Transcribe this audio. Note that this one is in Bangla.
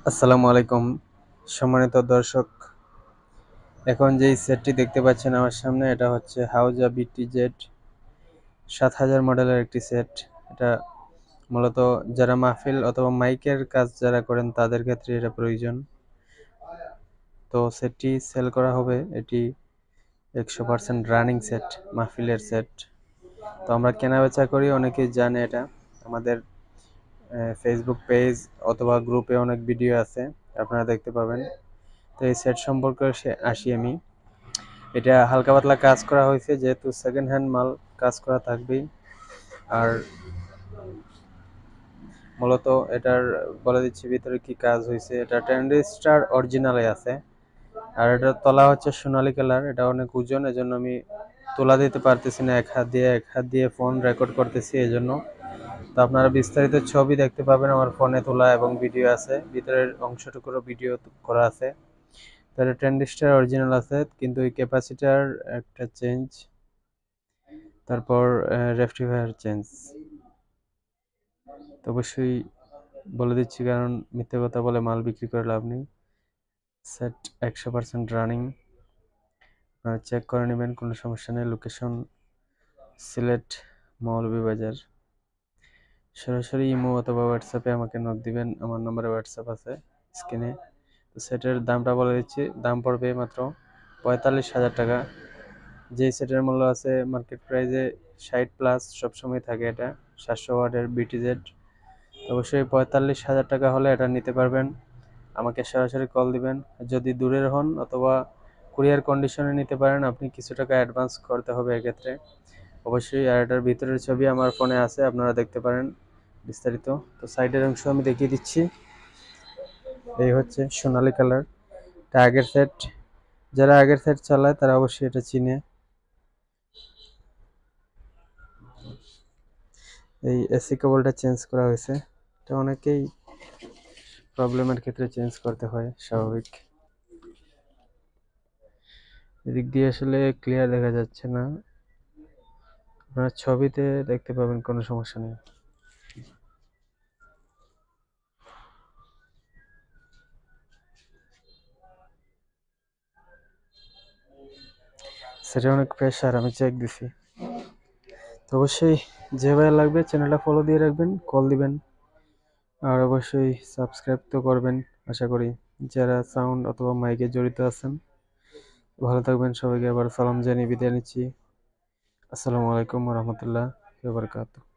আসসালামু আলাইকুম সম্মানিত দর্শক। এখন যেই সেটটি দেখতে পাচ্ছেন আমার সামনে, এটা হচ্ছে হাউজা BTZ 7000 মডেলের একটি সেট। এটা মূলত যারা মাহফিল অথবা মাইকের কাজ যারা করেন তাদের ক্ষেত্রে এটা প্রয়োজন। তো সেটটি সেল করা হবে। এটি 100% রানিং সেট, মাহফিলের সেট। তো আমরা কেনা বেচা করি, অনেকেই জানে এটা। আমাদের ফেসবুক পেজ অথবা গ্রুপে অনেক ভিডিও আছে, আপনারা দেখতে পাবেন। তো এই সেট সম্পর্কে আসি আমি। এটা হালকা পাতলা কাজ করা হয়েছে, যেহেতু সেকেন্ড হ্যান্ড মাল, কাজ করা থাকবেই। আর মূলত এটার বলে দিচ্ছি ভিতরে কি কাজ হয়েছে। এটা ট্রানজিস্টার অরিজিনালে আছে। আর এটার তলা হচ্ছে সোনালী কালার। এটা অনেক ওজন, এজন্য আমি তোলা দিতে পারতেছি না। এক হাত দিয়ে ফোন রেকর্ড করতেছি এজন্য। তো আপনারা বিস্তারিত ছবি দেখতে পাবেন আমার ফোনে তোলা, এবং ভিডিও আছে, ভিতরের অংশটুকুরও ভিডিও করা আছে। তাহলে ট্রানজিস্টার অরিজিনাল আছে, কিন্তু এই ক্যাপাসিটার একটা চেঞ্জ, তারপর রেকটিফায়ার চেঞ্জ। তো অবশ্যই বলে দিচ্ছি, কারণ মিথ্যে কথা বলে মাল বিক্রি করে লাভ নেই। সেট 100% রানিং, আপনারা চেক করে নেবেন, কোনো সমস্যা নেই। লোকেশন সিলেট, মৌলভীবাজার। সরাসরি ইমো অথবা হোয়াটসঅ্যাপে আমাকে নক দিবেন, আমার নম্বরে হোয়াটসঅ্যাপ আছে স্ক্রিনে। তো সেটের দামটা বলে দিচ্ছি, দাম পড়বে মাত্র 45,000 টাকা। যেই সেটের মূল্য আছে মার্কেট প্রাইসে 60+ সবসময় থাকে। এটা 700 ওয়াটের BTZ। অবশ্যই 45,000 টাকা হলে এটা নিতে পারবেন। আমাকে সরাসরি কল দিবেন। যদি দূরের হন অথবা কুরিয়ার কন্ডিশনে নিতে পারেন, আপনি কিছু টাকা অ্যাডভান্স করতে হবে এক্ষেত্রে অবশ্যই। আর এটার ভিতরের ছবি আমার ফোনে আছে, আপনারা দেখতে পারেন বিস্তারিত। তো সাইডের অংশ আমি দেখিয়ে দিচ্ছি। এই হচ্ছে সোনালী কালার, এটা আগের সেট। যারা আগের সেট চালায় তারা অবশ্যই এটা চিনে। এই এসি কেবলটা চেঞ্জ করা হয়েছে। এটা অনেকেই প্রবলেমের ক্ষেত্রে চেঞ্জ করতে হয়, স্বাভাবিক। এদিক দিয়ে আসলে ক্লিয়ার দেখা যাচ্ছে না, আপনারা ছবিতে দেখতে পাবেন, কোনো সমস্যা নেই। সেটা অনেক প্রেশার, আমি চেক দিছি। তো অবশ্যই যে ভাই লাগবে চ্যানেলটা ফলো দিয়ে রাখবেন, কল দিবেন। আর অবশ্যই সাবস্ক্রাইব তো করবেন আশা করি, যারা সাউন্ড অথবা মাইকে জড়িত আছেন। ভালো থাকবেন, সবাইকে আবার সালাম জানিয়ে বিদায় নিচ্ছি। আসসালামু আলাইকুম রহমতুল্লাহ বারাকাতুহু।